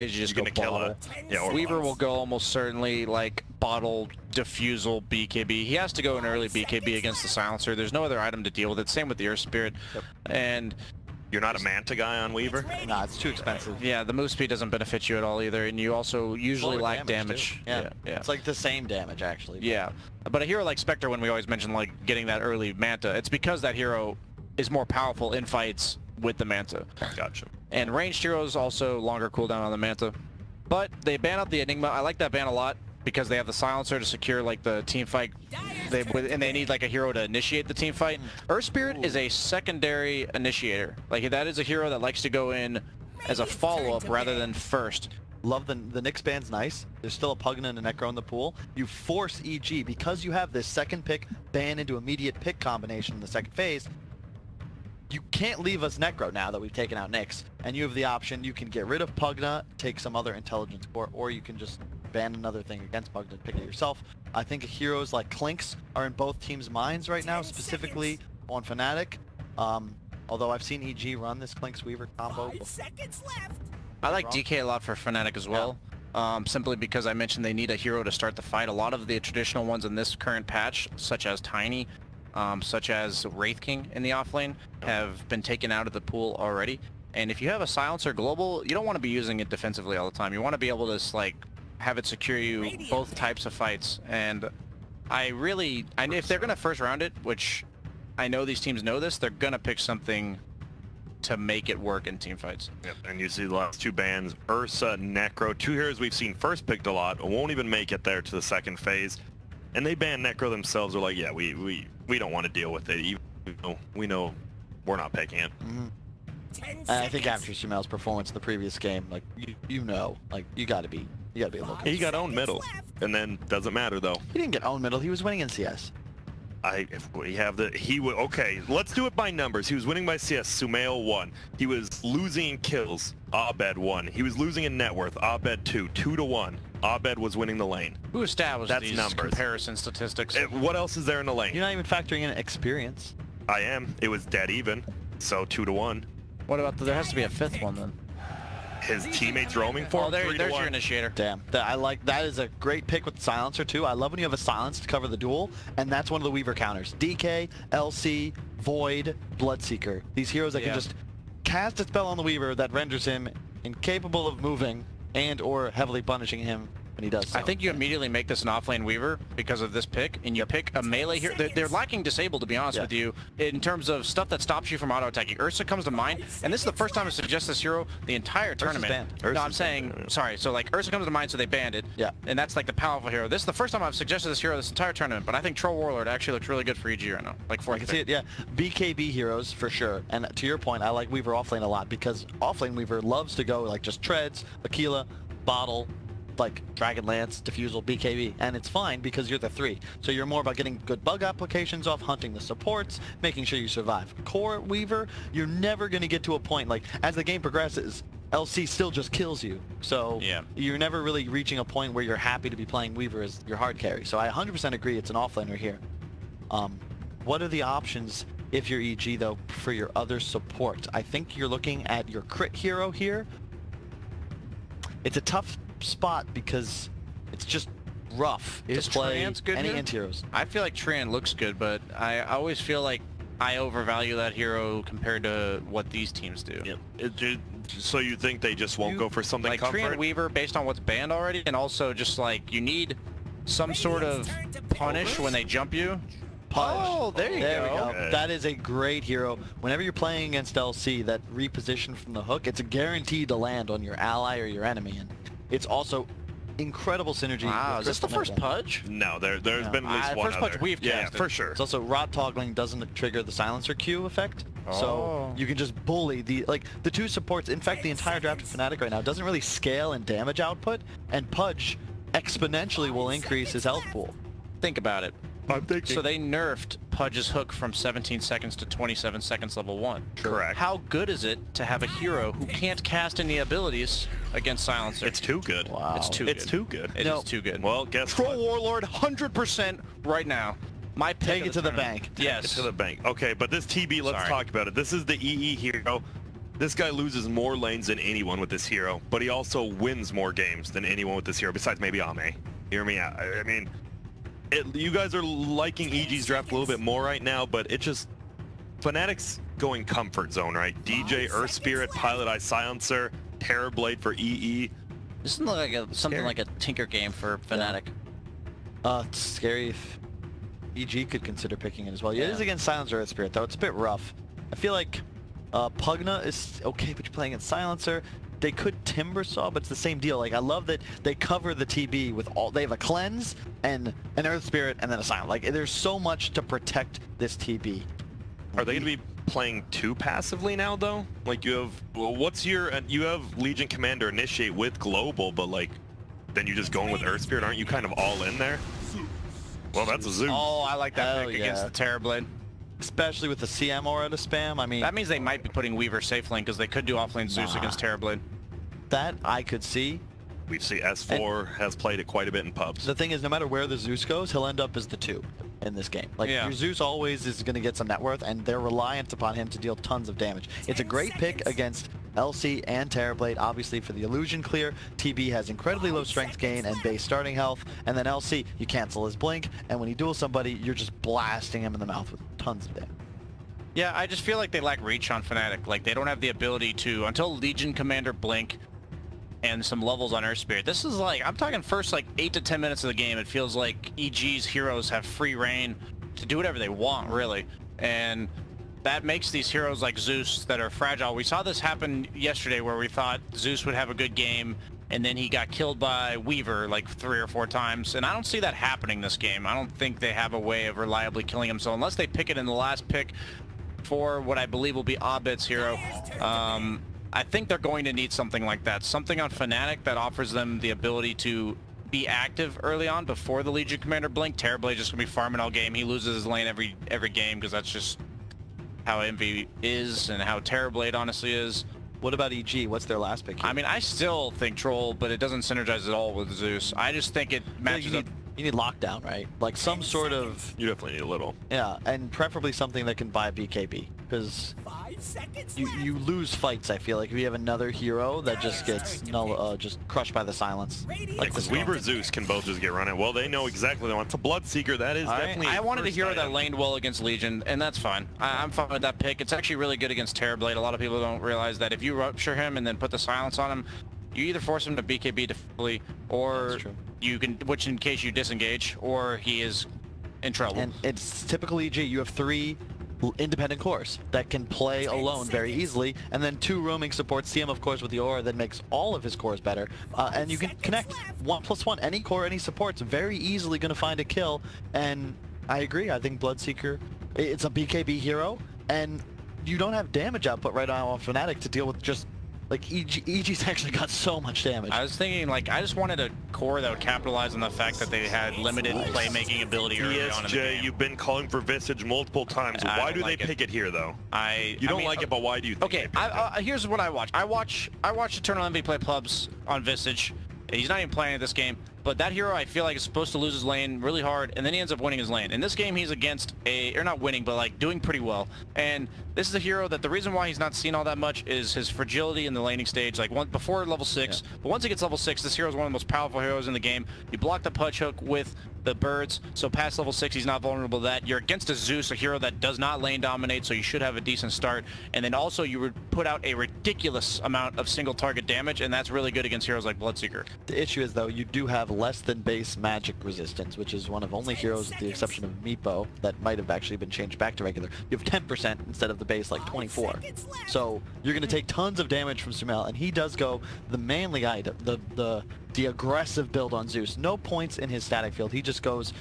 is you just You're go gonna bottle. kill it. Yeah, or Weaver will go almost certainly like bottle, diffusal, BKB. He has to go an early BKB against the silencer. There's no other item to deal with it. Same with the Earth Spirit. Yep. And you're not a Manta guy on Weaver? Nah, it's too expensive. yeah, the move speed doesn't benefit you at all either, and you also usually Lower lack damage. Yeah. Yeah. It's like the same damage actually. Yeah, but a hero like Spectre, when we always mention like getting that early Manta, it's because that hero is more powerful in fights with the Manta. Gotcha. And ranged heroes also longer cooldown on the Manta. But they ban out the Enigma. I like that ban a lot because they have the silencer to secure like the team fight. And they need like a hero to initiate the team fight. Earth Spirit is a secondary initiator. Like that is a hero that likes to go in as a follow-up rather than first. Love the Nyx ban's nice. There's still a Pugna and a Necro in the pool. You force EG, because you have this second pick ban into immediate pick combination in the second phase. You can't leave us Necro now that we've taken out Nyx, and you have the option, you can get rid of Pugna, take some other intelligence core, or you can just ban another thing against Pugna and pick it yourself. I think heroes like Clinks are in both teams' minds right now, specifically on Fnatic. Although I've seen EG run this Clinks Weaver combo. 5 seconds left. I like DK a lot for Fnatic as well. Simply because I mentioned they need a hero to start the fight. A lot of the traditional ones in this current patch, such as Tiny, such as Wraith King in the offlane, have been taken out of the pool already. And if you have a silencer global, you don't want to be using it defensively all the time. You want to be able to like have it secure you both types of fights. And if they're gonna first round it, which I know these teams know this, they're gonna pick something to make it work in team fights. Yep. And you see the last two bans, Ursa, Necro, two heroes we've seen first picked a lot, won't even make it there to the second phase. And they ban Necro themselves. They're like, yeah, we don't want to deal with it. Even though we know we're not picking it. And I think after Sumel's performance in the previous game, like you know, like you gotta be a little. He got owned middle, and then doesn't matter though. He didn't get owned middle. He was winning in CS. If we have the, he would, okay, let's do it by numbers. He was winning by CS, Sumail won. He was losing in kills, Abed won. He was losing in net worth, Abed 2-1. Abed was winning the lane. Who established That's these numbers. comparison statistics? What else is there in the lane? You're not even factoring in experience. I am. It was dead even, so 2-1. What about there has to be a fifth one then? His teammates roaming for him, there's 3-1. your initiator. Damn, I like that. Is a great pick with silencer too. I love when you have a silence to cover the duel, and that's one of the Weaver counters. DK, LC, Void, Bloodseeker. These heroes that can just cast a spell on the Weaver that renders him incapable of moving and or heavily punishing him when he does so. I think you immediately make this an offlane Weaver because of this pick, and you pick a melee here. They're lacking disable, to be honest with you, in terms of stuff that stops you from auto-attacking. Ursa comes to mind, and this is the first time I suggest this hero the entire tournament. Banned. No, I'm saying, sorry, so like Ursa comes to mind, so they banned it. Yeah. And that's like the powerful hero. This is the first time I've suggested this hero this entire tournament, but I think Troll Warlord actually looks really good for EG right now. Like I can see it, yeah. BKB heroes for sure. And to your point, I like Weaver offlane a lot because offlane Weaver loves to go like just treads, Aquila, bottle, like Dragonlance, Diffusal, BKB, and it's fine because you're the 3. So you're more about getting good bug applications off, hunting the supports, making sure you survive. Core Weaver, you're never going to get to a point, like, as the game progresses, LC still just kills you. So you're never really reaching a point where you're happy to be playing Weaver as your hard carry. So I 100% agree it's an offlaner here. What are the options if you're EG, though, for your other support? I think you're looking at your crit hero here. It's a tough spot because it's just rough to play any int heroes. I feel like Tran looks good, but I always feel like I overvalue that hero compared to what these teams do. So you think they just won't go for something like comfort? Tran Weaver based on what's banned already, and also just like you need some sort of punish when they jump you. Oh, there you go. Okay. That is a great hero. Whenever you're playing against LC, that reposition from the hook, it's guaranteed to land on your ally or your enemy. And it's also incredible synergy. Wow, is this the first Pudge? No, there's been at least one first Pudge we've casted. Yeah, for sure. It's also rod toggling doesn't trigger the silencer Q effect. So you can just bully the two supports. In fact, the entire draft of Fnatic right now doesn't really scale in damage output, and Pudge exponentially will increase his health pool. Think about it. I'm thinking. So they nerfed Pudge's hook from 17 seconds to 27 seconds level 1. Correct. How good is it to have a hero who can't cast any abilities against Silencer? It's too good. Wow. It's too good. It's too good. It is too good. Well, guess Troll what? Warlord 100% right now. My pick Take it to the bank. Yes. Take it to the bank. Okay, but this TB, let's talk about it. This is the EE hero. This guy loses more lanes than anyone with this hero, but he also wins more games than anyone with this hero, besides maybe Ame. Hear me out. I mean, you guys are liking EG's draft a little bit more right now, but it just... Fnatic's going comfort zone, right? DJ, Earth Spirit, Pilot Eye Silencer, Terrorblade for EE. This doesn't look like something like a Tinker game for Fnatic. It's scary if EG could consider picking it as well. Yeah, it is against Silencer Earth Spirit, though. It's a bit rough. I feel like Pugna is okay, but you're playing against Silencer. They could Timbersaw, but it's the same deal. Like, I love that they cover the TB with all... They have a Cleanse and an Earth Spirit and then a Silent. Like, there's so much to protect this TB. Are they going to be playing too passively now, though? Like, you have... Well, what's your... You have Legion Commander initiate with Global, but, like, then you just going with Earth Spirit. Aren't you kind of all in there? Well, that's a Zeus. Oh, I like that pick yeah. against the Terrorblade. Especially with the CM aura to spam. I mean... That means they might be putting Weaver safe lane because they could do offlane Zeus against Terrorblade. That I could see. We see S4 has played it quite a bit in pubs. The thing is, no matter where the Zeus goes, he'll end up as the 2 in this game. Like, your Zeus always is going to get some net worth, and they're reliant upon him to deal tons of damage. It's a great pick against LC and Terrorblade, obviously for the illusion clear. TB has incredibly low strength gain and base starting health, and then LC, you cancel his blink, and when you duel somebody, you're just blasting him in the mouth with tons of damage. Yeah, I just feel like they lack reach on Fnatic. Like, they don't have the ability to, until Legion Commander blink and some levels on Earth Spirit. This is like, I'm talking first like 8 to 10 minutes of the game, it feels like EG's heroes have free reign to do whatever they want, really. And that makes these heroes like Zeus that are fragile. We saw this happen yesterday where we thought Zeus would have a good game, and then he got killed by Weaver like 3 or 4 times. And I don't see that happening this game. I don't think they have a way of reliably killing him. So unless they pick it in the last pick for what I believe will be Abed's hero, I think they're going to need something like that. Something on Fnatic that offers them the ability to be active early on before the Legion Commander blink. Terrorblade just going to be farming all game. He loses his lane every game because that's just how Envy is and how Terrorblade honestly is. What about EG? What's their last pick here? I mean, I still think Troll, but it doesn't synergize at all with Zeus. I just think it matches up. You need lockdown, right? Like some sort of... You definitely need a little. Yeah, and preferably something that can buy BKB. Because you lose fights, I feel like, if you have another hero that just gets just crushed by the silence. Like, because Weaver Zeus can both just get run at. Well, they know exactly they want. It's a Bloodseeker. That is definitely... I wanted a hero that laned well against Legion, and that's fine. I'm fine with that pick. It's actually really good against Terrorblade. A lot of people don't realize that if you rupture him and then put the silence on him, you either force him to BKB defensively, or you can, which in case you disengage, or he is in trouble. And it's typical EG. You have 3 independent cores that can play alone very easily, and then 2 roaming supports. CM, of course, with the aura that makes all of his cores better, and you can connect 1+1. Any core, any support's very easily going to find a kill. And I agree. I think Bloodseeker, it's a BKB hero, and you don't have damage output right now on Fnatic to deal with just... Like, EG's actually got so much damage. I was thinking, like, I just wanted a core that would capitalize on the fact that they had limited playmaking ability early on in the game. You've been calling for Visage multiple times. Why do they pick it here, though? You don't like it, but why do you think okay, here's what I watch. I watch Eternal Envy play pubs on Visage. He's not even playing this game, but that hero I feel like is supposed to lose his lane really hard, and then he ends up winning his lane. In this game, he's against or not winning, but like doing pretty well. And this is a hero that the reason why he's not seen all that much is his fragility in the laning stage. Like before level 6, but once he gets level 6, this hero is one of the most powerful heroes in the game. You block the punch hook with the birds, so past level 6, he's not vulnerable to that. You're against a Zeus, a hero that does not lane dominate, so you should have a decent start. And then also you would put out a ridiculous amount of single target damage, and that's really good against heroes like Bloodseeker. The issue is, though, you do have less than base magic resistance, which is one of only heroes, with the exception of Meepo, that might have actually been changed back to regular. You have 10% instead of the base, like 24. So you're going to take tons of damage from Sumail, and he does go the manly item, the aggressive build on Zeus. No points in his static field. He just goes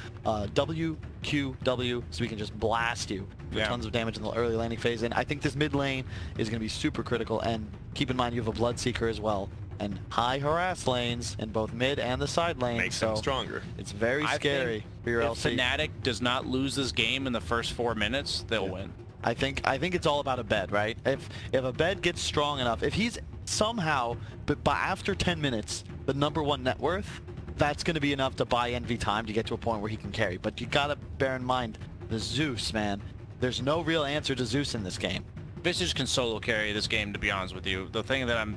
W, Q, W, so he can just blast you for tons of damage in the early laning phase. And I think this mid lane is going to be super critical. And keep in mind, you have a Bloodseeker as well. And high harass lanes in both mid and the side lane. Makes them stronger. It's very scary for your LC. If Fnatic does not lose this game in the first 4 minutes, they'll win. I think it's all about Abed, right? If Abed gets strong enough, if he's somehow, but by after 10 minutes, the #1 net worth, that's going to be enough to buy Envy time to get to a point where he can carry. But you got to bear in mind the Zeus, man. There's no real answer to Zeus in this game. Visage can solo carry this game, to be honest with you. The thing that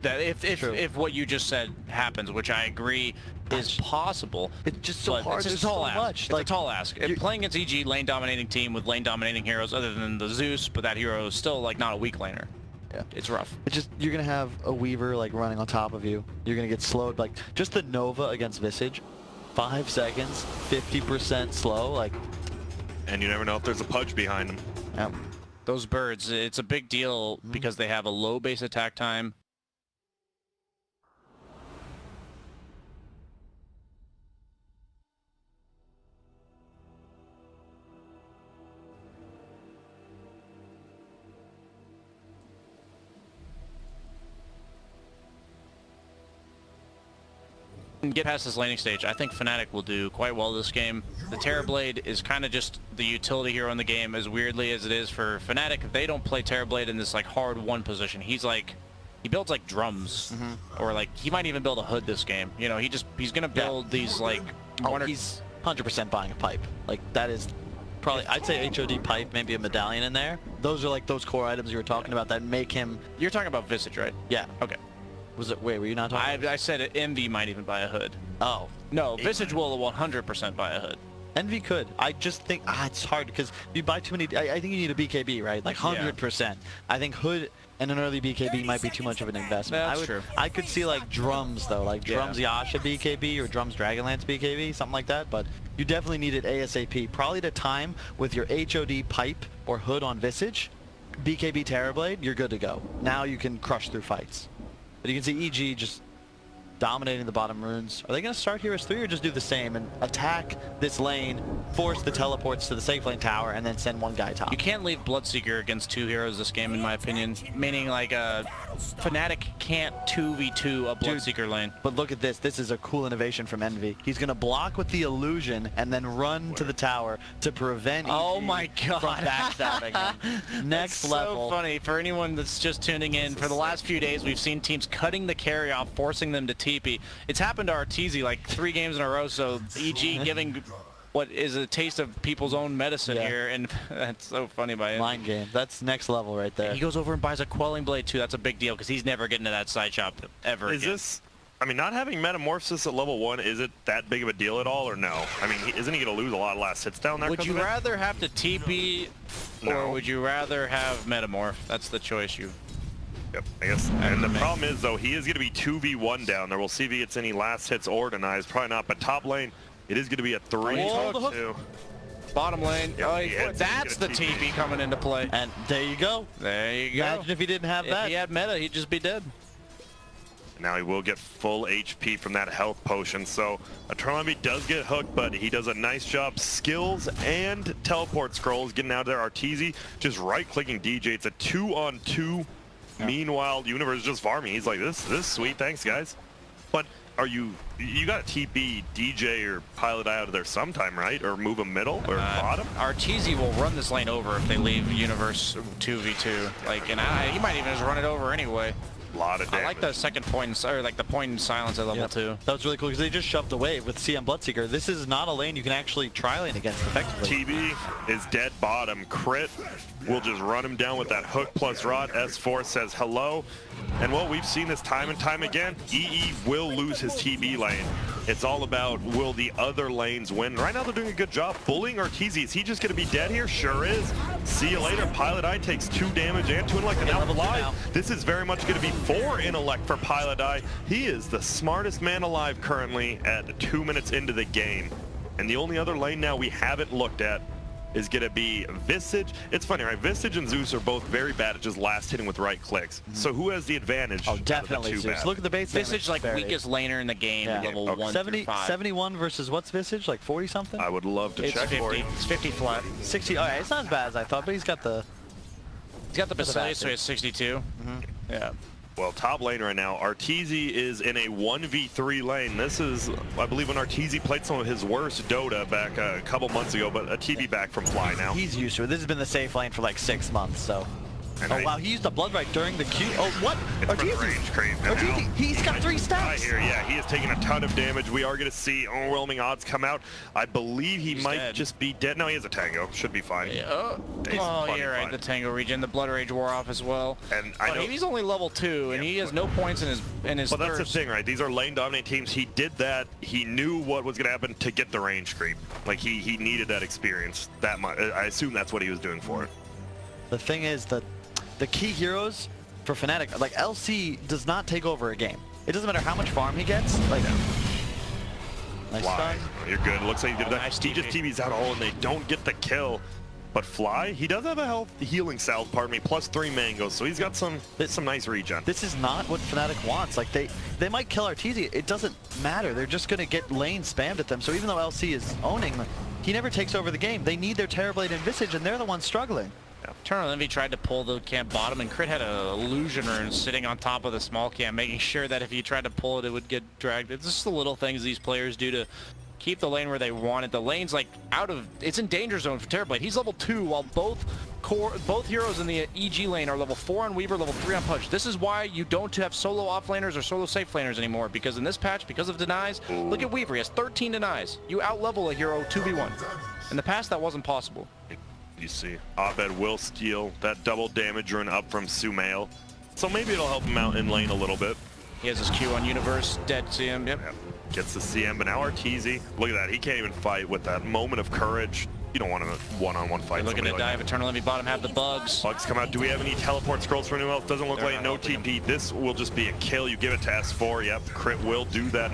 if what you just said happens, which I agree is possible, it's just so hard. It's There's a tall so ask. much. It's a tall ask. Playing against EG, lane dominating team with lane dominating heroes other than the Zeus, but that hero is still like not a weak laner. Yeah. It's rough. It's just, you're gonna have a Weaver like running on top of you. You're gonna get slowed. Like just the Nova against Visage, 5 seconds, 50% slow. Like, and you never know if there's a Pudge behind him. yeah. Those birds, it's a big deal because they have a low base attack time. Get past this laning stage, I think Fnatic will do quite well this game. The Terrorblade is kind of just the utility hero in the game, as weirdly as it is for Fnatic. They don't play Terrorblade in this like hard one position. He's like, he builds like drums, or like he might even build a hood this game. You know, he's gonna build these like. He's 100% buying a pipe. Like that is probably, I'd say HOD pipe, maybe a medallion in there. Those are like those core items you were talking about that make him. You're talking about Visage, right? Yeah. Okay. Was it? Wait, were you not talking? I said Envy might even buy a hood. Oh. No, Visage will 100% buy a hood. Envy could. I just think it's hard because you buy too many. I think you need a BKB, right? Like 100%. I think hood and an early BKB might be too much of an investment. That's true. I could see like drums though, like drums Yasha BKB or drums Dragonlance BKB, something like that. But you definitely need it ASAP. Probably to time with your HOD pipe or hood on Visage, BKB Terrorblade, you're good to go. Now you can crush through fights. But you can see EG just dominating the bottom runes. Are they going to start here as 3 or just do the same and attack this lane, force the teleports to the safe lane tower, and then send one guy top? You can't leave Bloodseeker against 2 heroes this game, in my opinion. Meaning, like, Fnatic can't 2v2 a Bloodseeker lane. But look at this. This is a cool innovation from Envy. He's going to block with the illusion and then run to the tower to prevent oh EG my god from backstabbing him. Next that's level. So funny. For anyone that's just tuning in, for the last few days, we've seen teams cutting the carry off, forcing them to TP. It's happened to Arteezy like 3 games in a row, so EG giving what is a taste of people's own medicine here, and that's so funny by him. Mind game. That's next level right there. He goes over and buys a Quelling Blade too. That's a big deal because he's never getting to that side shop ever again. This, I mean, not having Metamorphosis at level 1, is it that big of a deal at all, or no? I mean, isn't he going to lose a lot of last hits down there? Would you rather have to TP, or would you rather have Metamorph? That's the choice you... Yep, I guess. And the problem is, though, he is going to be 2v1 down there. We'll see if he gets any last hits organized. Probably not, but top lane, it is going to be a 3-2. Bottom lane. Yeah, that's the TP coming into play. And there you go. There you go. Imagine if he didn't have that. If he had meta, he'd just be dead. Now he will get full HP from that health potion. So Eternal Envy does get hooked, but he does a nice job. Skills and teleport scrolls getting out of there. Arteezy just right-clicking DJ. It's a 2-on-2. Meanwhile, Universe is just farming. He's like, this is sweet, thanks guys. But are you got to TP DJ or Pilot Eye out of there sometime, right? Or move him middle or bottom? Arteezy will run this lane over if they leave Universe 2v2. Like, and he might even just run it over anyway. A lot of damage. I like the second point, or like the point in silence at level 2. That was really cool because they just shoved away with CM Bloodseeker. This is not a lane you can actually tri-lane against effectively. TB is dead bottom. Crit will just run him down with that hook plus rod. S4 says hello. And what we've seen this time and time again, EE will lose his TB lane. It's all about will the other lanes win. Right now they're doing a good job bullying Arteezy. Is he just going to be dead here? Sure is. See you later. Pilot Eye takes 2 damage and 2 intellect. And now live. This is very much going to be 4 intellect for Pilot Eye. He is the smartest man alive currently at 2 minutes into the game. And the only other lane now we haven't looked at is going to be Visage. It's funny, right? Visage and Zeus are both very bad at just last hitting with right clicks. So who has the advantage? Oh, definitely Zeus. Look at the base Visage, like weakest laner in the game, level 1 through 5. 71 versus what's Visage? Like 40 something? I would love to check 50. for you. It's 50 flat. 60. All right, it's not as bad as I thought, but he's got the Basilius, so he has 62. Yeah. Well, top lane right now, Arteezy is in a 1v3 lane. This is, I believe, when Arteezy played some of his worst Dota back a couple months ago, but a TB back from Fly now. He's used to it. This has been the safe lane for like 6 months, so. And Oh wow, he used a blood right during the Q. Oh what? It's for the range creep. And now He's got 3 stacks. Here, yeah, he is taking a ton of damage. We are going to see overwhelming odds come out. I believe he might dead. just be dead. No, he has a tango. Should be fine. Yeah. He's Oh, plenty you're right. fine. The Tango regen, the Blood Rage wore off as well. And I But know he's only level 2, and he has no points in his But that's the thirst. thing, right? These are lane dominant teams. He did that. He knew what was going to happen to get the range creep. Like he needed that experience that much. I assume that's what he was doing for it. The thing is that the key heroes for Fnatic, like LC does not take over a game. It doesn't matter how much farm he gets. Like, nice Fly, stun. you're good. Looks like he did that. Nice He just TV's out all and they don't get the kill. But Fly, he does have a health healing salve, pardon me, +3 mangoes, so he's got some nice regen. This is not what Fnatic wants. Like they might kill Arteezy. It doesn't matter. They're just gonna get lane spammed at them. So even though LC is owning, he never takes over the game. They need their Terrorblade and Visage, and they're the ones struggling. Eternal Envy tried to pull the camp bottom, and Crit had an illusion rune sitting on top of the small camp, making sure that if he tried to pull it, it would get dragged. It's just the little things these players do to keep the lane where they want it. The lane's like it's in danger zone for Terrorblade. He's level 2, while both heroes in the EG lane are level 4 on Weaver, level 3 on Punch. This is why you don't have solo offlaners or solo safe laners anymore, because in this patch, because of denies, look at Weaver, he has 13 denies. You outlevel a hero 2v1. In the past, that wasn't possible. You see, Abed will steal that double damage rune up from Sumail. So maybe it'll help him out in lane a little bit. He has his Q on Universe, dead CM, yep. Gets the CM, but now Arteezy, look at that. He can't even fight with that moment of courage. You don't want a one-on-one fight. They're looking to like dive. that. Eternal Envy bottom have the bugs. Bugs come out. Do we have any teleport scrolls for anyone else? Doesn't look They're like not no helping TP. This will just be a kill. You give it to S4. Yep, Crit will do that.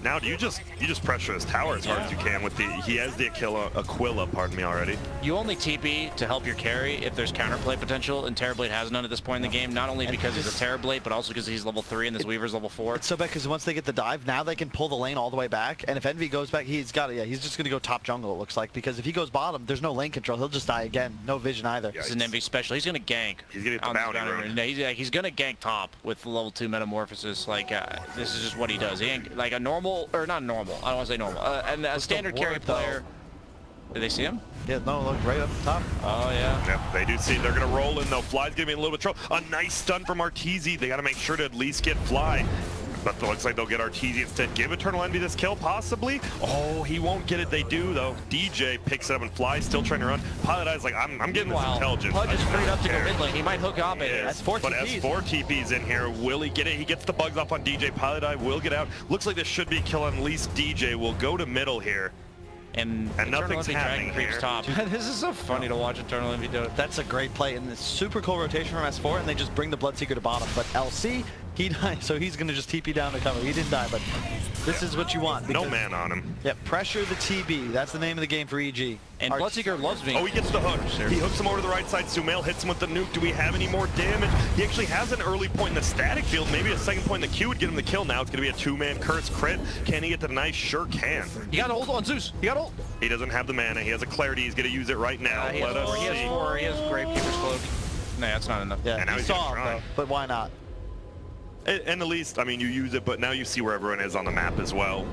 Now you just pressure his tower as hard as you can with he has the Aquila, pardon me, already. You only TP to help your carry if there's counterplay potential, and Terrorblade has none at this point in the game, not only because he's a Terrorblade, but also because he's level 3 and this Weaver's level 4. It's so bad because once they get the dive, now they can pull the lane all the way back, and if Envy goes back, he's just gonna go top jungle, it looks like, because if he goes bottom, there's no lane control. He'll just die again. No vision either. Yeah, He's an Envy special. He's gonna gank. He's gonna get the on this bounty rune. No, he's gonna gank top with the level 2 metamorphosis. Like this is just what he does. He ain't like a normal, or not normal. I don't want to say normal. And a standard carry ward, though? player. Did they see him? Yeah, no, look right up top. Oh yeah. Yep, they do see. They're gonna roll in though. Fly's gonna be in a little bit of trouble. A nice stun from Arteezy. They gotta make sure to at least get Fly. But it looks like they'll get Arteezy instead. Give Eternal Envy this kill, possibly. Oh, he won't get it. They do, though. DJ picks it up and Fly still trying to run. Pilot Eye's like, I'm getting this intelligence. Pudge is I freed don't up to go care. mid lane. He might hook up. That's 4 But TPs. S4 TP's in here. Will he get it? He gets the bugs off on DJ. Pilot Eye will get out. Looks like this should be a kill on at least DJ. Will go to middle here. And nothing's Eternal Envy happening Dragon creeps here. top. This is so funny to watch Eternal Envy do it. That's a great play, and it's super cool rotation from S4, and they just bring the Bloodseeker to bottom. But LC, he died, so he's going to just TP down to cover. He didn't die, but this is what you want. No man on him. Yeah, pressure the TB. That's the name of the game for EG. And Bloodseeker loves being. Oh, he gets the hook. He hooks him over to the right side. Sumail hits him with the nuke. Do we have any more damage? He actually has an early point in the static field. Maybe a second point in the Q would get him the kill. Now it's going to be a 2-man curse crit. Can he get the nice? Sure can. He got ult on Zeus. He got ult. He doesn't have the mana. He has a clarity. He's going to use it right now. He has Let us 4. He has see. 4. He has Gravekeeper's Cloak. Nah, that's not enough. Yeah, And now he he's saw gonna him, try. though, but why not? And at least, I mean, you use it, but now you see where everyone is on the map as well.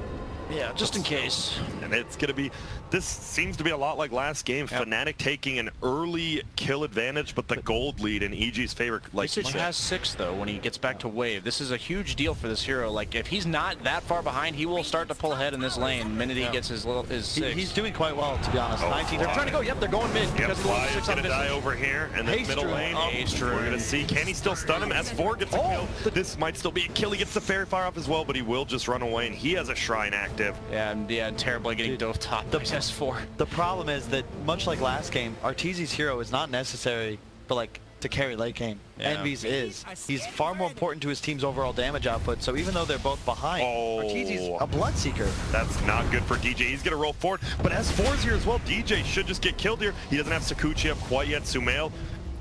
Yeah, just in case. And it's going to be, this seems to be a lot like last game. Yep. Fnatic taking an early kill advantage, but the gold lead in EG's favor. Like, Visage has 6 though when he gets back to wave. This is a huge deal for this hero. Like if he's not that far behind, he will start to pull ahead in this lane the minute he gets his 6. He's doing quite well, to be honest. Oh, 19. They're trying to go. Yep, they're going mid Yep, because of the Fly level is 6 going on to die Visage. over here, and then Haste middle Druid. lane. Oh, Haste We're going to Druid. see, can he still stun him? S4 gets a kill. This might still be a kill. He gets the fairy fire off as well, but he will just run away, and he has a shrine active. Yeah, and Terrorblade getting dove top. The S4. The problem is that, much like last game, Arteezy's hero is not necessary for, like, to carry late game. Yeah. Envy's is. He's far more important to his team's overall damage output, so even though they're both behind, Oh. Arteezy's a Bloodseeker. That's not good for DJ. He's going to roll forward, but S4's here as well. DJ should just get killed here. He doesn't have Sakuchi up quite yet. Sumail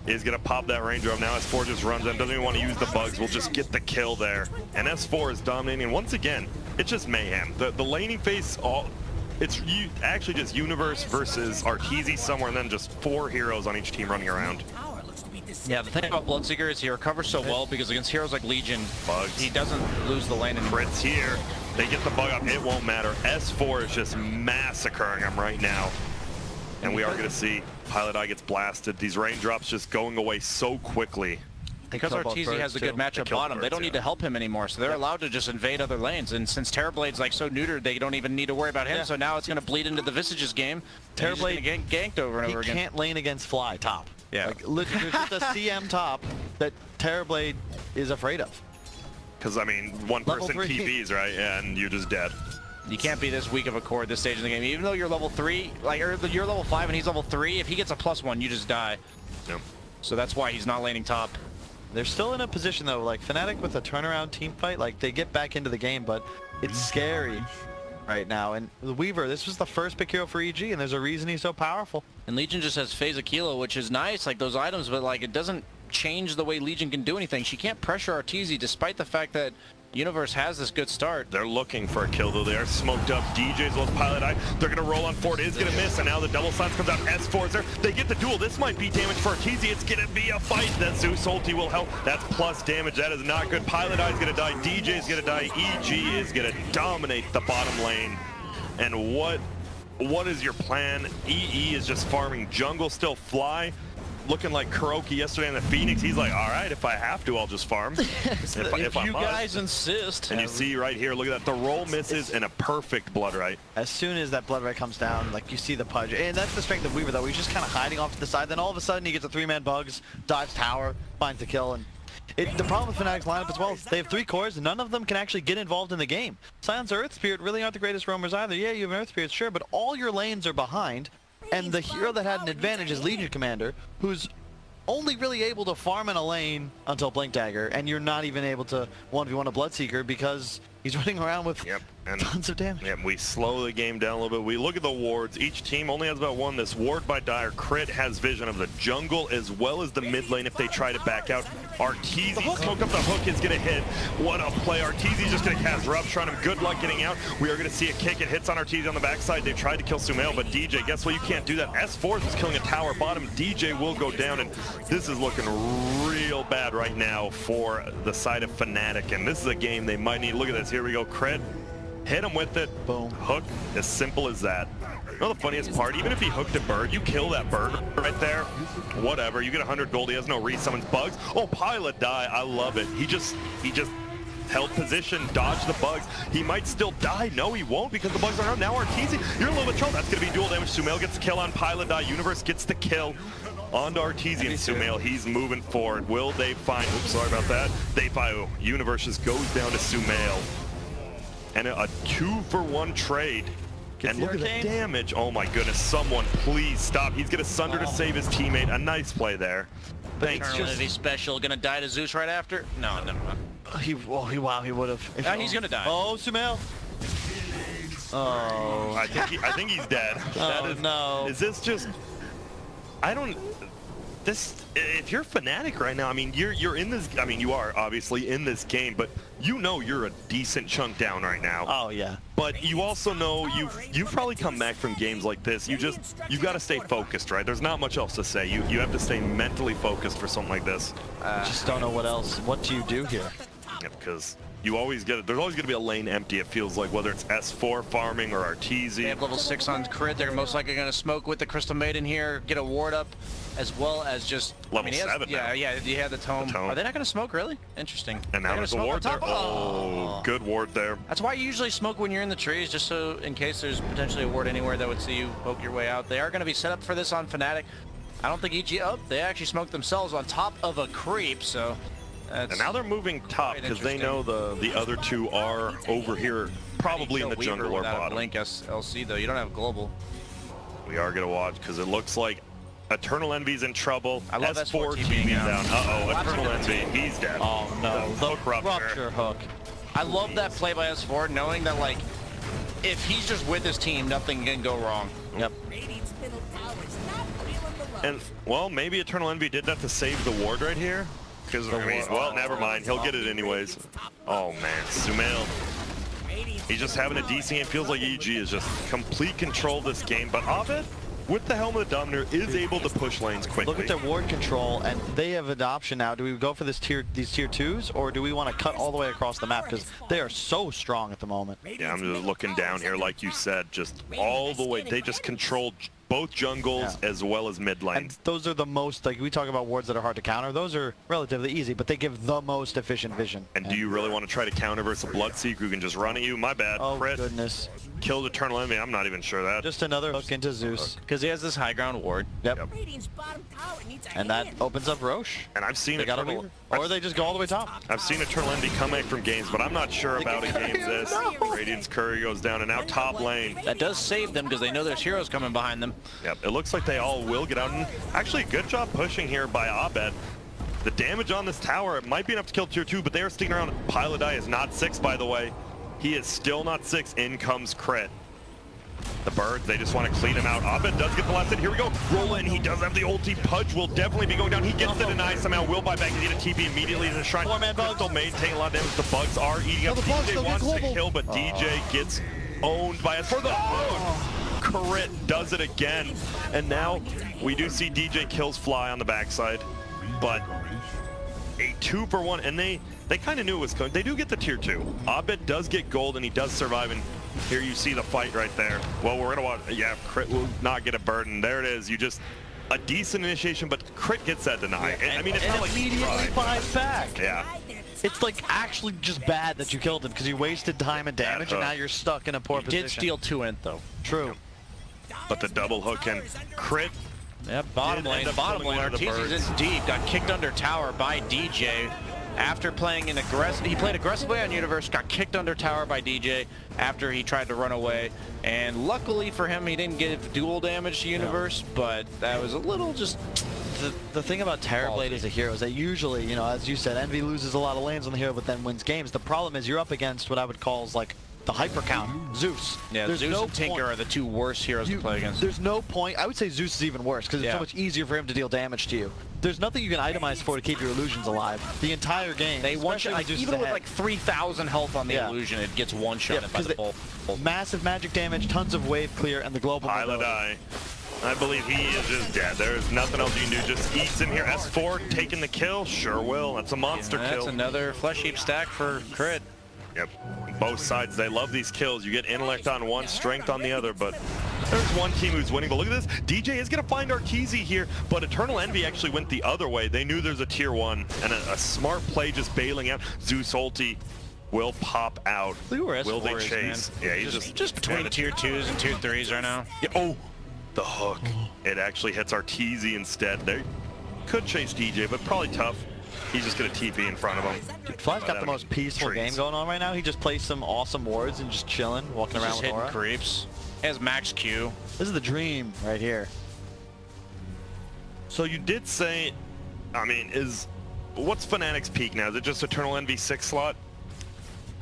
is going to pop that ranger up. Now S4 just runs in, doesn't even want to use the bugs. We'll just get the kill there. And S4 is dominating. And once again, it's just mayhem. The laning phase, it's actually just Universe versus Arteezy somewhere, and then just 4 heroes on each team running around. Yeah, the thing about Bloodseeker is he recovers so well because against heroes like Legion, Bugs. he doesn't lose the lane anymore. Crits here. They get the bug up. It won't matter. S4 is just massacring him right now. And we are going to see Pilot Eye gets blasted. These raindrops just going away so quickly. Because Arteezy has a good matchup bottom, they don't need to help him anymore, so they're allowed to just invade other lanes. And since Terrorblade's like so neutered, they don't even need to worry about him. So now it's going to bleed into the Visage's game. Terrorblade get ganked over and over again. He can't lane against Fly top. Yeah. Like, literally, there's just a CM top that Terrorblade is afraid of. Because, I mean, one person PBs, right? And you're just dead. You can't be this weak of a core at this stage in the game. Even though you're level 3, like, or you're level 5 and he's level 3, if he gets a +1, you just die. Yep. So that's why he's not laning top. They're still in a position though, like Fnatic with a turnaround team fight, like they get back into the game, but it's scary right now. And the Weaver, this was the first pick hero for EG, and there's a reason he's so powerful. And Legion just has Phase Aquila, which is nice, like those items, but like it doesn't change the way Legion can do anything. She can't pressure Arteezy despite the fact that Universe has this good start. They're looking for a kill though. They are smoked up. DJ as well as Pilot Eye. They're going to roll on forward. It's going to miss, and now the double silence comes out. S4 is there. They get the duel. This might be damage for Arteezy. It's going to be a fight. That Zeus ulti will help. That's plus damage. That is not good. Pilot Eye is going to die. DJ is going to die. EG is going to dominate the bottom lane. And what is your plan? EE is just farming jungle still. Fly looking like Kuroki yesterday in the Phoenix. He's like, all right, if I have to, I'll just farm. if you guys insist. And you see right here, look at that. The roll misses and a perfect blood right. As soon as that blood right comes down, like you see the pudge. And that's the strength of Weaver though. He's just kind of hiding off to the side. Then all of a sudden he gets a 3-man bugs, dives tower, finds the kill. And the problem with Fnatic's lineup as well is they have 3 cores, and none of them can actually get involved in the game. Scion's Earth Spirit really aren't the greatest roamers either. Yeah, you have an Earth Spirit, sure, but all your lanes are behind. And the hero that had an advantage is Legion Commander, who's only really able to farm in a lane until Blink Dagger, and you're not even able to 1v1 a Bloodseeker because he's running around with tons of damage. Yep, we slow the game down a little bit. We look at the wards. Each team only has about one. This ward by Dire. Crit has vision of the jungle as well as the mid lane if they try to back out. Arteezy, smoke up the hook is going to hit. What a play. Arteezy's just going to cast Rupture on him. Good luck getting out. We are going to see a kick. It hits on Arteezy on the backside. They tried to kill Sumail, but DJ, guess what? You can't do that. S4 is killing a tower bottom. DJ will go down, and this is looking real bad right now for the side of Fnatic, and this is a game they might need. Look at this. Here we go. Crit. Hit him with it. Boom. Hook. As simple as that. You know the funniest part? Even if he hooked a bird, you kill that bird right there. Whatever. You get 100 gold. He has no resummons. Bugs. Oh, Pilot die. I love it. He just held position, dodged the bugs. He might still die. No, he won't because the bugs are around. Now Arteezy, you're a little bit trouble. That's going to be dual damage. Sumail gets the kill on Pilot die. Universe gets the kill. On to Arteezy and Sumail. He's moving forward. Will they find... Oops, sorry about that. They find... Universe just goes down to Sumail. And a 2-for-1 trade. And look at the damage. Oh my goodness. Someone please stop. He's going to Sunder to save his teammate. A nice play there. Thanks. Eternity special. Going to die to Zeus right after? No, never mind. Wow, he would have. He's going to die. Oh, Sumail. Oh. I think he's dead. Oh, no. Is this just... I don't... if you're Fnatic right now, I mean, you're in this, I mean, you are obviously in this game, but you know you're a decent chunk down right now. Oh, yeah. But you also know you've probably come back from games like this. You got to stay focused, right? There's not much else to say. You have to stay mentally focused for something like this. I just don't know what do you do here? Yeah, because you always get it. There's always going to be a lane empty, it feels like, whether it's S4 farming or Arteezy. They have level 6 on crit. They're most likely going to smoke with the Crystal Maiden here, get a ward up, as well as just... Level 7 now. Yeah, he had the tome. Are they not going to smoke, really? Interesting. And now there's a ward there. Oh, good ward there. That's why you usually smoke when you're in the trees, just so in case there's potentially a ward anywhere that would see you poke your way out. They are going to be set up for this on Fnatic. I don't think EG... Oh, they actually smoked themselves on top of a creep, so... And now they're moving top because they know the other two are over here, probably in the jungle or bottom. Blink SLC though, you don't have global. We are gonna watch because it looks like Eternal Envy's in trouble. I love S4 TV's down. Eternal Envy, he's dead. Oh no, the hook rupture hook. I love that play by S4, knowing that like if he's just with his team, nothing can go wrong. Yep. And well, maybe Eternal Envy did that to save the ward right here. Because well, never mind. He'll get it anyways. Oh man, Sumail. He's just having a decent game. Feels like EG is just complete control of this game. But Ovid, with the Helm of the Dominator, is able to push lanes quickly. Look at their ward control, and they have an option now. Do we go for these tier 2s, or do we want to cut all the way across the map? Because they are so strong at the moment. Yeah, I'm just looking down here, like you said, just all the way. They just controlled both jungles as well as mid And lanes. those are the most, like we talk about wards that are hard to counter. Those are relatively easy, but they give the most efficient vision. And do you really want to try to counter versus a Bloodseeker who can just run at you? My bad. Oh, Crit. goodness. Killed Eternal Envy. I'm not even sure that. Just another hook into Zeus. Because he has this high ground ward. Yep. Radiant's bottom tower needs a And that hand. opens up Roche. And I've seen They got a Eternal... Weaver. Or they just go all the way top. I've seen Eternal Envy come back from games, but I'm not sure about a game this. Radiant's Courier goes down, and now top lane. That does save them because they know there's heroes coming behind them. Yep, it looks like they all will get out. And actually, good job pushing here by Abed. The damage on this tower, it might be enough to kill tier 2, but they are sticking around. Pilodai is not 6, by the way. He is still not 6. In comes Crit. The birds, they just want to clean him out. Abed does get the last hit. Here we go. Roll in. He does have the ulti. Pudge will definitely be going down. He gets the deny somehow. Will buy back. He's going to TP immediately to the shrine. Four-man bugs. Crystal Maid taking a lot of damage. The bugs are eating up. the bugs, DJ they'll get wants to global. kill, but DJ gets owned by us for the own. Crit does it again. And now we do see DJ kills Fly on the backside. But a 2-for-1, and they kind of knew it was coming. They do get the tier 2. Abed does get gold, and he does survive, and here you see the fight right there. Well, we're gonna watch. Yeah, Crit will not get a burden. There it is. You just a decent initiation, but Crit gets that deny. I mean, it's And not like he immediately tried. buys back. Yeah. It's like actually just bad that you killed him because you wasted time and damage, and now you're stuck in a poor He position. did steal 2 int though. True. But the double hook and Crit. Yep, bottom Did end lane. up Bottom killing lane. one of the Arteezy's birds. in deep. Got kicked under tower by DJ. After playing an aggressive, he played aggressively on Universe, got kicked under tower by DJ after he tried to run away. And luckily for him, he didn't give dual damage to Universe, but that was a little just... The thing about Terrorblade as a hero is that usually, you know, as you said, Envy loses a lot of lanes on the hero, but then wins games. The problem is you're up against what I would call is like the hyper count, Zeus. Yeah, There's Zeus no and Tinker point- are the 2 worst heroes to play against. There's no point. I would say Zeus is even worse because it's Yeah. so much easier for him to deal damage to you. There's nothing you can itemize for to keep your illusions alive. The entire game. They one-shot, especially like, Zeus even is with ahead. like 3,000 health on the Yeah. illusion, it gets one-shotted by because the bull. massive magic damage, tons of wave clear, and the global mobility. Pilodai. I believe he is just dead. There's nothing else you can do. Just eats in here. S4 taking the kill. Sure will. That's a monster That's kill. another flesh heap stack for Crit. Yep. Both sides, they love these kills. You get intellect on one, strength on the other, but there's one team who's winning. But look at this. DJ is going to find Arteezy here, but Eternal Envy actually went the other way. They knew there's a tier 1, and a smart play just bailing out. Zeus ulti will pop out. Look at where Will they S4 is, chase? man. Yeah, he's Just between tier 2s and tier 3s right now. Yeah, oh, the hook. It actually hits Arteezy instead. They could chase DJ, but probably tough. He's just going to TP in front of him. Dude, Fly's got the most peaceful game going on right now. He just plays some awesome wards and just chilling, walking He's around just with hitting aura. creeps. He has max Q. This is the dream right here. So you did say, I mean, what's Fnatic's peak now? Is it just Eternal Envy 6 slot?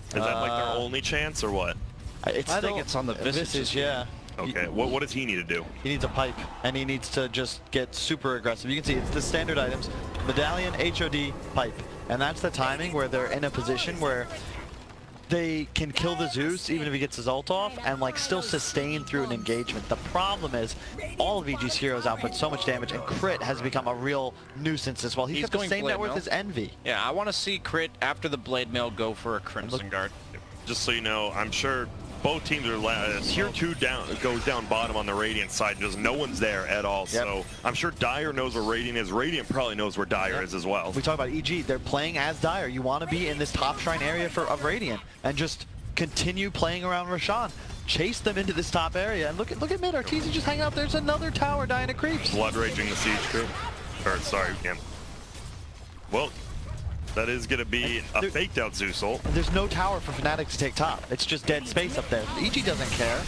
Is that like their only chance or what? I think it's on the Visage. yeah. Okay, what does he need to do? He needs a pipe, and he needs to just get super aggressive. You can see it's the standard items: medallion, HOD, pipe, and that's the timing where they're in a position where they can kill the Zeus even if he gets his ult off and like still sustain through an engagement. The problem is all of EG's heroes output so much damage, and Crit has become a real nuisance as well. He's got the going same Blade net worth Mill. as Envy. Yeah, I want to see Crit after the Blade Mail go for a Crimson Guard. Just so you know, I'm sure both teams are tier 2 down goes down bottom on the Radiant side. Just no one's there at all. Yep. So I'm sure Dire knows where Radiant is. Radiant probably knows where Dire is as well. We talk about EG, they're playing as Dire. You want to be in this top shrine area of Radiant and just continue playing around Roshan. Chase them into this top area, and look at mid. Arteezy just hanging out. There's another tower dying to creeps. Blood raging the siege crew. Or sorry, yeah. Well, that is going to be a faked out Zeus ult. There's no tower for Fnatic to take top. It's just dead space up there. EG doesn't care.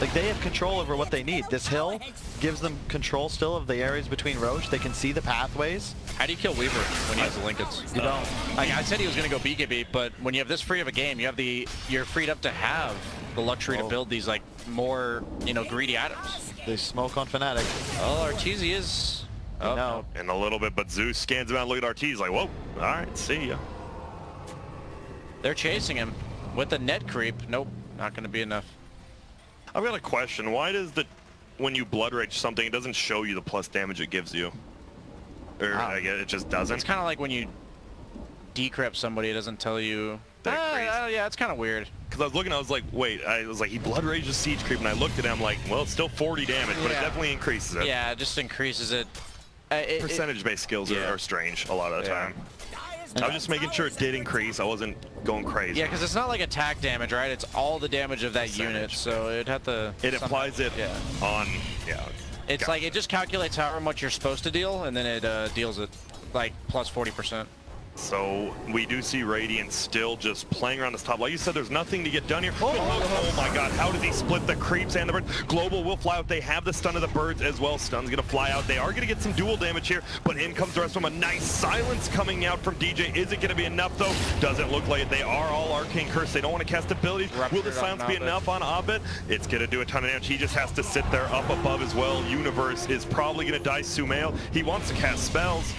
Like, they have control over what they need. This hill gives them control still of the areas between Roche. They can see the pathways. How do you kill Weaver when he has the Linkets? You don't. Like I said, he was going to go BKB, but when you have this free of a game, you're freed up to have the luxury to build these like more greedy items. They smoke on Fnatic. Oh, Arteezy is. Oh No. In a little bit, but Zeus scans him out. Look at Arteezy, like, whoa, all right, see ya. They're chasing him with the net creep. Nope, not going to be enough. I've got a question. Why does when you blood rage something, it doesn't show you the plus damage it gives you? Or I guess it just doesn't? It's kind of like when you decrypt somebody, it doesn't tell you. Yeah, it's kind of weird. because I was looking, I was like, wait, I was like, he blood rages siege creep, and I looked at him like, well, it's still 40 damage, but it definitely increases it. Yeah, it just increases it. Percentage-based skills are strange a lot of the time. I was just making sure it did increase. I wasn't going crazy. Yeah, because it's not like attack damage, right? It's all the damage of that unit, so it'd have to... It applies it on, It's like, it just calculates however much you're supposed to deal, and then it deals it, like, plus 40%. So we do see Radiant still just playing around this top. Like you said, there's nothing to get done here. Oh my god, how does he split the creeps and the birds? Global will fly out. They have the stun of the birds as well. Stun's gonna fly out. They are gonna get some dual damage here, but in comes the rest of them. A nice silence coming out from DJ. Is it gonna be enough though? Doesn't look like it. They are all arcane curse. They don't want to cast abilities. Will the silence be enough on Abed? It's gonna do a ton of damage. He just has to sit there up above as well. Universe is probably gonna die Sumail. He wants to cast spells.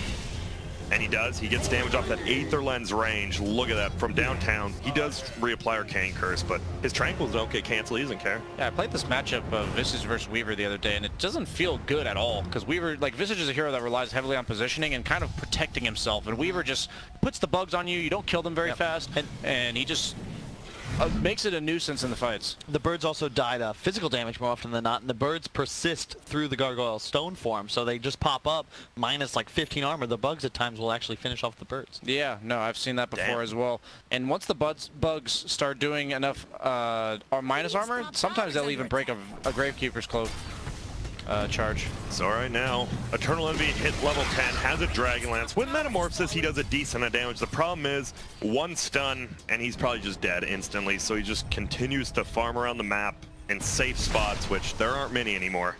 And he does. He gets damage off that Aether Lens range. Look at that from downtown. He does reapply Arcane Curse, but his Tranquils don't get canceled. He doesn't care. Yeah, I played this matchup of Visage versus Weaver the other day, and it doesn't feel good at all. Because Weaver, like, Visage is a hero that relies heavily on positioning and kind of protecting himself. And Weaver just puts the bugs on you. You don't kill them very fast. And he just makes it a nuisance in the fights. The birds also die to physical damage more often than not, and the birds persist through the gargoyle stone form, so they just pop up minus like 15 armor. The bugs at times will actually finish off the birds. Yeah, no, I've seen that before as well. And once the bugs start doing enough or minus armor, sometimes they'll even break a Gravekeeper's Cloak charge. So right now, Eternal Envy hit level 10, has a Dragon Lance. When Metamorphosis, he does a decent amount of damage. The problem is, one stun, and he's probably just dead instantly, so he just continues to farm around the map in safe spots, which there aren't many anymore.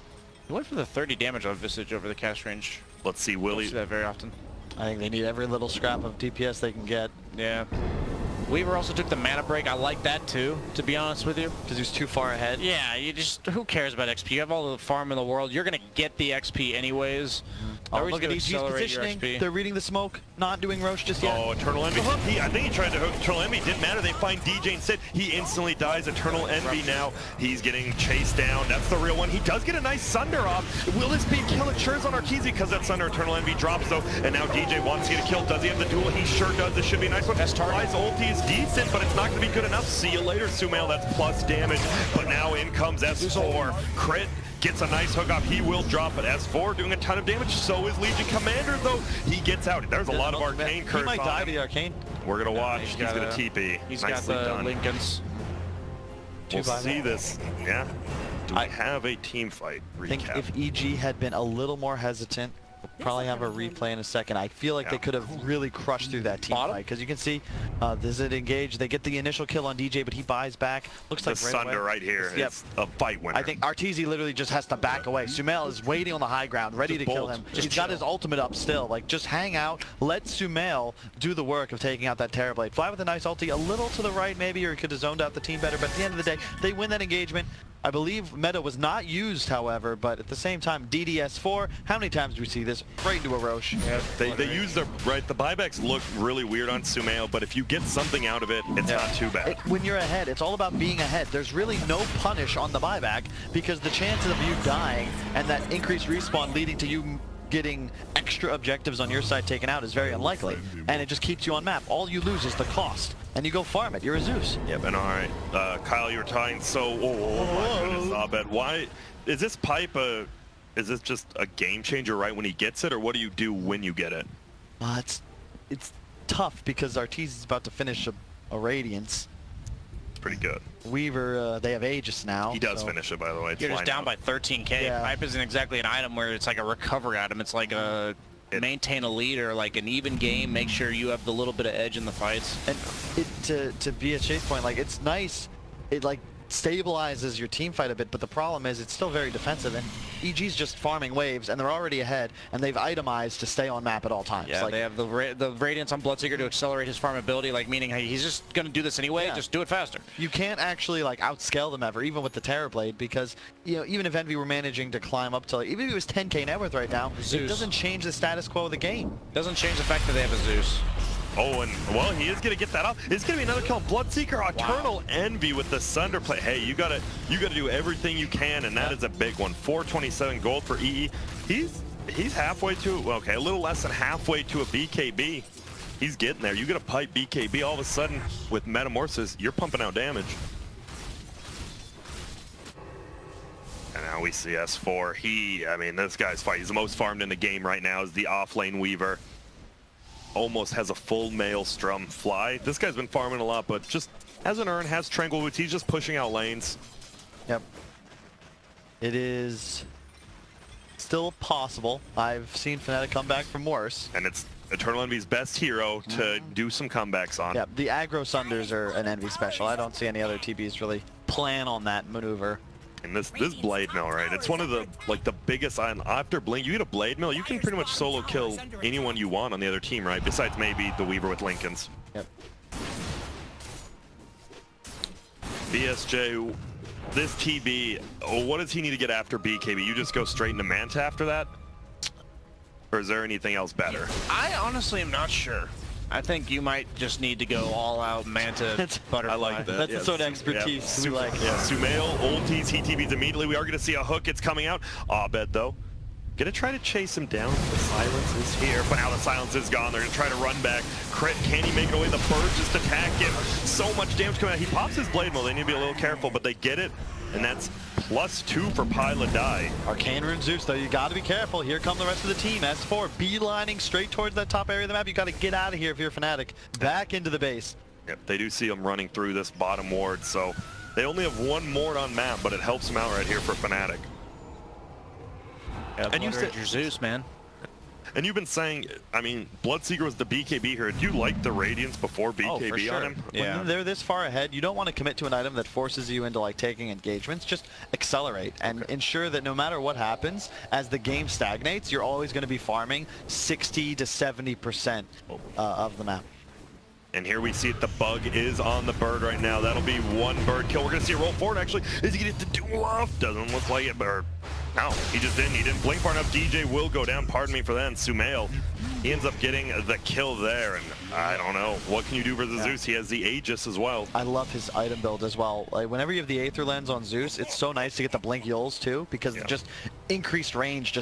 He went for the 30 damage on Visage over the cast range. Let's see, will he... See that very often. I think they need every little scrap of DPS they can get. Yeah. Weaver also took the mana break. I like that too, to be honest with you. Because he was too far ahead. Yeah, you just, who cares about XP? You have all the farm in the world. You're going to get the XP anyways. Oh, look at EG's positioning. They're reading the smoke, not doing Roche just yet. Oh, Eternal Envy. I think he tried to hook Eternal Envy. Didn't matter. They find DJ instead. He instantly dies. Eternal Envy now. He's getting chased down. That's the real one. He does get a nice Sunder off. Will this be a kill? It sure is on Arteezy because that Sunder Eternal Envy drops though. And now DJ wants to get a kill. Does he have the duel? He sure does. This should be a nice one. Fly's ulti is decent, but it's not going to be good enough. See you later, Sumail. That's plus damage. But now in comes S4. Crit. Gets a nice hook off. He will drop it. S4 doing a ton of damage. So is Legion Commander, though. He gets out. There's a lot of Arcane Curse. He might die to the Arcane. We're going to watch. He's going to TP. He's Nicely got the done. Lincolns. We'll see this. Yeah. Do we have a team fight recap? I think if EG had been a little more hesitant, we'll probably have a replay in a second. I feel like they could have really crushed through that team fight, because you can see this is engaged. They get the initial kill on DJ, but he buys back. Looks like the Sunder right here is a fight winner. I think Arteezy literally just has to back away. Sumail is waiting on the high ground, ready to kill him. He's got his ultimate up still. Like, just hang out. Let Sumail do the work of taking out that Terrorblade. Fly with a nice ulti, a little to the right maybe, or he could have zoned out the team better. But at the end of the day, they win that engagement. I believe meta was not used, however, but at the same time, DDS4, how many times do we see this? Right into a Roche. Yeah, they use the buybacks look really weird on Sumail, but if you get something out of it, it's not too bad. When you're ahead, it's all about being ahead. There's really no punish on the buyback, because the chances of you dying and that increased respawn leading to you getting extra objectives on your side taken out is very unlikely, and it just keeps you on map. All you lose is the cost, and you go farm it. You're a Zeus. Yep, and all right, Kyle, you were tying. So, my goodness, Abed, why is this pipe is this just a game changer right when he gets it, or what do you do when you get it? It's tough because Arteezy is about to finish a Radiance. Pretty good. Weaver, they have Aegis now. He does finish it, by the way. You're just down by 13k. Yeah. Pipe isn't exactly an item where it's like a recovery item. It's like a maintain a lead, or like an even game. Make sure you have the little bit of edge in the fights. And to be a chase point, like, it's nice. It like stabilizes your team fight a bit, but the problem is it's still very defensive, and EG's just farming waves, and they're already ahead, and they've itemized to stay on map at all times. Yeah, like, they have the Radiance on Bloodseeker to accelerate his farmability, like meaning, hey, he's just going to do this anyway, just do it faster. You can't actually like outscale them ever, even with the Terrorblade, because, you know, even if Envy were managing to climb up to, like, even if it was 10k net worth right now, it doesn't change the status quo of the game. Doesn't change the fact that they have a Zeus. Oh, and well, he is gonna get that off. It's gonna be another kill. Bloodseeker, Eternal Envy with the Sunder play. Hey, you gotta do everything you can, and that is a big one. 427 gold for EE. He's halfway to, okay, a little less than halfway to a BKB. He's getting there. You get a pipe BKB, all of a sudden, with Metamorphosis, you're pumping out damage. And now we see S4. I mean, this guy's fight. He's the most farmed in the game right now, is the offlane Weaver. Almost has a full Maelstrom fly. This guy's been farming a lot, but just has an urn, has Tranquil Boots. He's just pushing out lanes. Yep. It is still possible. I've seen Fnatic come back from worse. And it's Eternal Envy's best hero to do some comebacks on. Yeah, the aggro Sunders are an Envy special. I don't see any other TBs really plan on that maneuver. And this Blade Mill, right? It's one of the biggest after Blink. You get a Blade Mill, you can pretty much solo kill anyone you want on the other team, right? Besides maybe the Weaver with Lincolns. Yep. BSJ, this TB, what does he need to get after BKB? You just go straight into Manta after that? Or is there anything else better? I honestly am not sure. I think you might just need to go all out Manta Butterfly. I like that. That's the sort of expertise we like. Yeah, Sumail, ultis, he TBs immediately. We are going to see a hook. It's coming out. Abed, though, going to try to chase him down. The silence is here, but now the silence is gone. They're going to try to run back. Crit, can he make it away? The birds just attack him. So much damage coming out. He pops his Blade Mill. They need to be a little careful, but they get it. And that's +2 for Pilot Die. Arcane Rune Zeus, though, you got to be careful. Here come the rest of the team. S4 beelining straight towards that top area of the map. You got to get out of here if you're Fnatic. Back into the base. Yep, they do see him running through this bottom ward, so they only have one ward on map, but it helps them out right here for Fnatic. Yeah, and you said your Zeus, man. And you've been saying, I mean, Bloodseeker was the BKB here. Do you like the Radiance before BKB for sure. on him? Yeah. When they're this far ahead, you don't want to commit to an item that forces you into like taking engagements. Just accelerate and ensure that no matter what happens, as the game stagnates, you're always going to be farming 60 to 70% of the map. And here we see it, the bug is on the bird right now. That'll be one bird kill. We're going to see a roll forward, actually. Is he going to get the duel off? Doesn't look like it, but no, he just didn't. He didn't blink far enough. DJ will go down, pardon me for that. And Sumail, he ends up getting the kill there. And I don't know, what can you do for the Zeus? He has the Aegis as well. I love his item build as well. Like whenever you have the Aether Lens on Zeus, it's so nice to get the Blink Yules too, because just increased range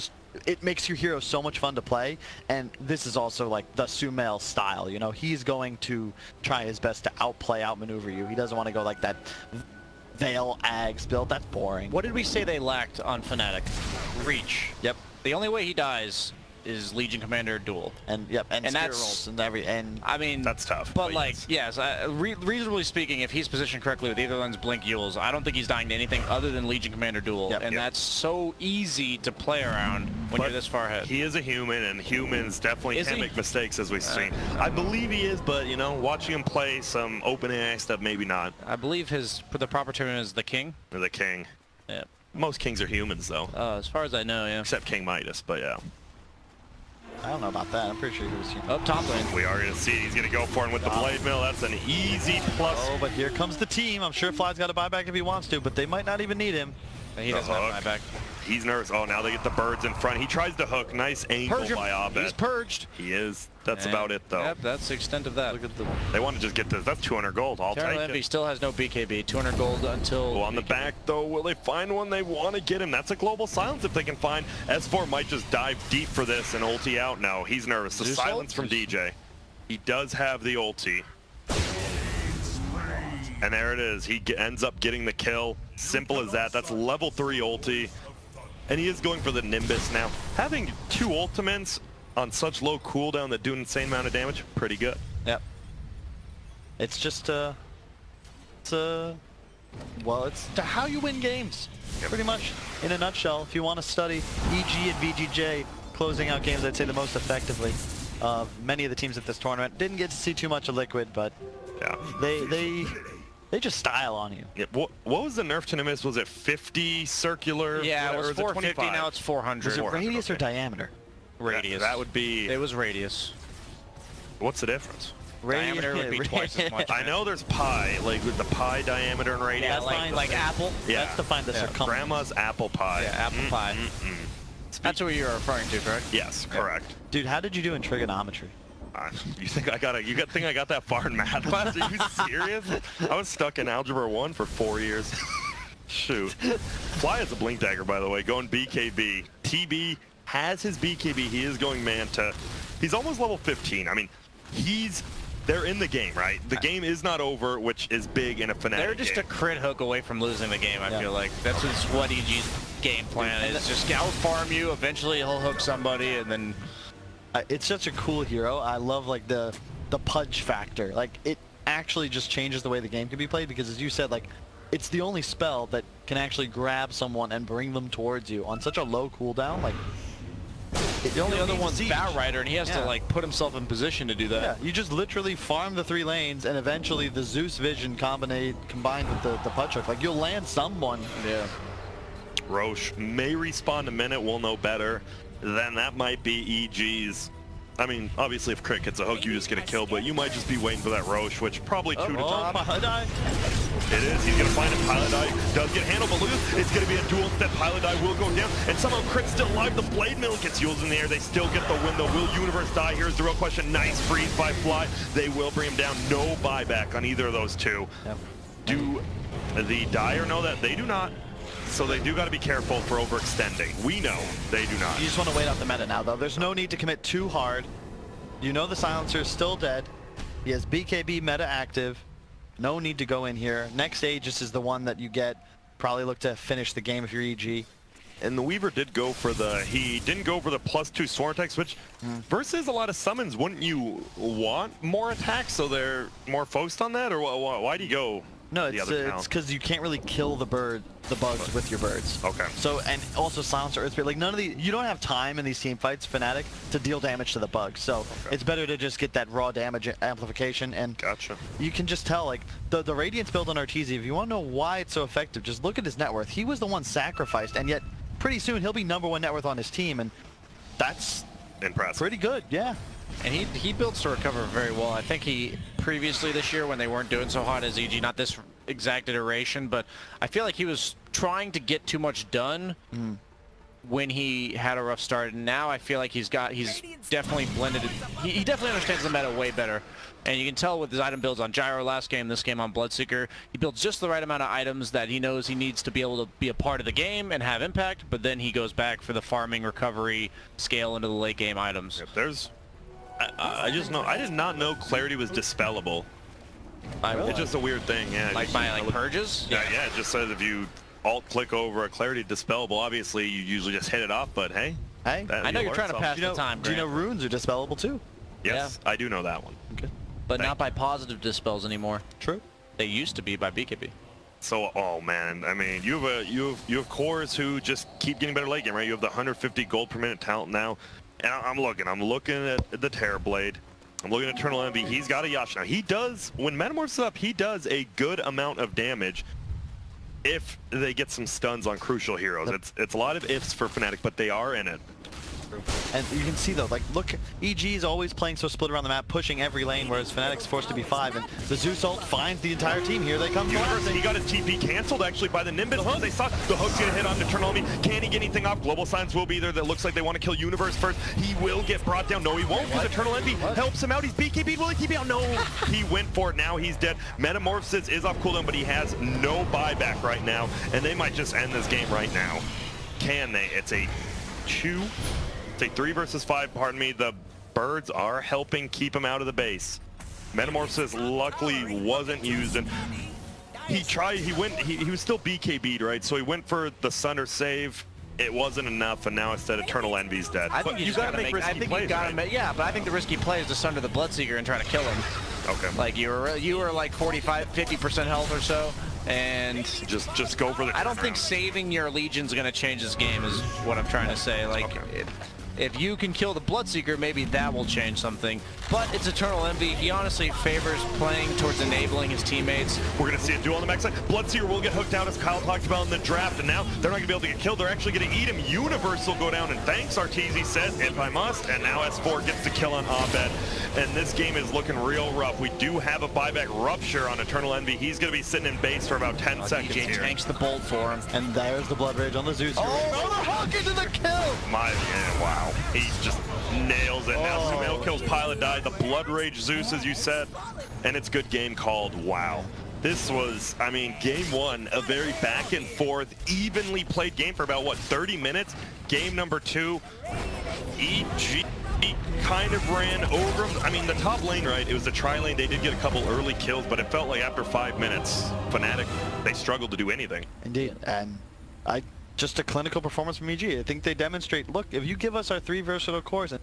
it makes your hero so much fun to play. And this is also like the Sumail style, you know, he's going to try his best to outmaneuver you. He doesn't want to go like that Veil Ags build. That's boring. What did we say they lacked on Fnatic? Reach. Yep. The only way he dies is Legion Commander duel. And and spirit rolls and I mean, that's tough. But like, yes, reasonably speaking, if he's positioned correctly with either lens Blink Yules, I don't think he's dying to anything other than Legion Commander duel. And that's so easy to play around when you're this far ahead. He is a human, and humans definitely can make mistakes, as we've seen. I believe he is, but you know, watching him play some open AI stuff, maybe not. I believe the proper term is the king. Or the king. Yeah. Most kings are humans, though. As far as I know, yeah. Except King Midas, but yeah. I don't know about that. I'm pretty sure he was human. Up top lane. We are going to see he's going to go for him with the Blade Mill. That's an easy plus. Oh, but here comes the team. I'm sure Fly's got to buy back if he wants to, but they might not even need him. He doesn't have buyback. He's nervous. Oh, now they get the birds in front. He tries to hook. Nice angle by Abed. He's purged. He is. That's about it, though. Yep, that's the extent of that. Look at They want to just get this. That's 200 gold. I'll take Envy it. still has no BKB. 200 gold until... Well, on the BKB. back, though, will they find one? They want to get him. That's a global silence if they can find. S4 might just dive deep for this and ulti out. No, he's nervous. The silence from DJ. He does have the ulti. And there it is. He ends up getting the kill. Simple as that. That's level 3 ulti. And he is going for the Nimbus now. Having 2 ultimates on such low cooldown that do an insane amount of damage, pretty good. Yep. It's just well, it's how you win games. Pretty much, in a nutshell. If you want to study EG and VGJ closing out games, I'd say the most effectively of many of the teams at this tournament. Didn't get to see too much of Liquid, but yeah, they just style on you. Yeah, what was the nerf to Nimbus? Was it 50 circular? Yeah, it was 450, 25? now it's 400. Was it radius or diameter? Radius. That would be... It was radius. What's the difference? Diameter would be twice as much. I know there's pi, like with the pi diameter and radius. Yeah, like apple. Yeah. That's to find the circumference. Grandma's apple pie. Yeah, apple pie. That's what you're referring to, correct? Yes, correct. Dude, how did you do in trigonometry? You think I got that far in math class? Are you serious? I was stuck in Algebra 1 for 4 years. Shoot. Fly has a Blink Dagger, by the way, going BKB. TB has his BKB. He is going Manta. He's almost level 15. I mean, they're in the game, right? The game is not over, which is big in a Fnatic They're just game. a crit hook away from losing the game, I feel like. That's just what EG's game plan is. Just out-farm you, eventually he'll hook somebody, and then... It's such a cool hero. I love like the pudge factor. Like it actually just changes the way the game can be played because as you said, like it's the only spell that can actually grab someone and bring them towards you on such a low cooldown. Like the only other one's Batrider, and he has to like put himself in position to do that. Yeah, you just literally farm the 3 lanes, and eventually the Zeus vision combined with the pudge hook. Like you'll land someone. Yeah. Roche may respawn in a minute. We'll know better. Then that might be EG's. I mean, obviously if Crit gets a hook, you just get a kill, but you might just be waiting for that Roche, which probably 2 to top. It is. He's going to find a Paladai. Does get handled, but look, it's going to be a dual step. Paladai will go down, and somehow Crit's still alive. The Blade Mill gets heals in the air. They still get the win, though. Will Universe die? Here's the real question. Nice freeze by Fly. They will bring him down. No buyback on either of those two. Yep. Do the Dire know that? They do not. So they do got to be careful for overextending. We know they do not. You just want to wait out the meta now, though. There's no need to commit too hard. You know the Silencer is still dead. He has BKB meta active. No need to go in here. Next Aegis is the one that you get. Probably look to finish the game if you're EG. And the Weaver did go for he didn't go for the +2 Swarm attacks, which versus a lot of summons, wouldn't you want more attacks so they're more focused on that? Or why do you go? No, it's because you can't really kill the bugs with your birds. Okay. So, and also Silencer, Earthspirit, like none of you don't have time in these team fights, Fnatic, to deal damage to the bugs. So it's better to just get that raw damage amplification. And gotcha. You can just tell, like the Radiance build on Arteezy, if you want to know why it's so effective, just look at his net worth. He was the one sacrificed, and yet pretty soon he'll be #1 net worth on his team, and that's impressive. Pretty good, yeah. And he builds to recover very well. I think he previously this year when they weren't doing so hot as EG, not this exact iteration, but I feel like he was trying to get too much done when he had a rough start. And now I feel like he's definitely blended it. He definitely understands the meta way better. And you can tell with his item builds on Gyro last game, this game on Bloodseeker, he builds just the right amount of items that he knows he needs to be able to be a part of the game and have impact, but then he goes back for the farming, recovery, scale into the late game items. If there's I just know I did not know Clarity was dispellable. It's just a weird thing, yeah. Like my purges? Yeah, it just says if you alt-click over a Clarity dispellable, obviously you usually just hit it off, but hey. I know you're trying to pass the time, Do you know runes are dispellable too? Yes, I do know that one. Okay. But not by positive dispels anymore. True. They used to be by BKB. So, oh man, I mean, you have cores who just keep getting better late game, right? You have the 150 gold per minute talent now. And I'm looking at the Terrorblade. I'm looking at Eternal Envy. He's got a Yash. Now, he does, when Metamorphs up, he does a good amount of damage if they get some stuns on crucial heroes. It's a lot of ifs for Fnatic, but they are in it. And you can see though, like look, EG is always playing so split around the map, pushing every lane, whereas Fnatic's forced to be 5, and the Zeus ult finds the entire team. Here they come. Universe, he got his TP canceled actually by the Nimbus. They saw the hook's gonna hit on Eternal Enemy. Can he get anything off? Global Silence will be there. That looks like they want to kill Universe first. He will get brought down. No, he won't, because Eternal Envy helps him out. He's BKB. Will he TP out? No, he went for it. Now he's dead. Metamorphosis is off cooldown, but he has no buyback right now, and they might just end this game right now. Can they? It's a 3 versus 5, pardon me. The birds are helping keep him out of the base. Metamorphosis luckily wasn't used, and he tried, he was still BKB'd, right? So he went for the Sunder save. It wasn't enough, and now instead Eternal Envy's dead. I think you gotta make risky plays, right? Yeah, but I think the risky play is to Sunder the Bloodseeker and try to kill him. Okay. Like you were like 45-50% health or so, and just go for the. I don't think saving your Legion's gonna change this game, is what I'm trying to say. Like, if you can kill the Bloodseeker, maybe that will change something. But it's Eternal Envy. He honestly favors playing towards enabling his teammates. We're going to see a duel on the backside. Bloodseeker will get hooked out, as Kyle talked about in the draft, and now they're not going to be able to get killed. They're actually going to eat him. Universe will go down, and thanks, Arteezy says, if I must. And now S4 gets the kill on Abed. And this game is looking real rough. We do have a buyback Rupture on Eternal Envy. He's going to be sitting in base for about 10 seconds DJ here. tanks the bolt for him. And there's the Blood Rage on the Zeus. Oh, the hook into the kill! Wow. He just nails it. Now Sumail kills Pilot Die. The Blood Rage Zeus, as you said. And it's good game called. Wow. This was, I mean, game 1, a very back and forth, evenly played game for about, 30 minutes? Game number 2, EG He kind of ran over him. I mean, the top lane, right? It was the tri lane. They did get a couple early kills, but it felt like after 5 minutes, Fnatic, they struggled to do anything. Indeed, and just a clinical performance from EG. I think they demonstrate, look, if you give us our 3 versatile cores and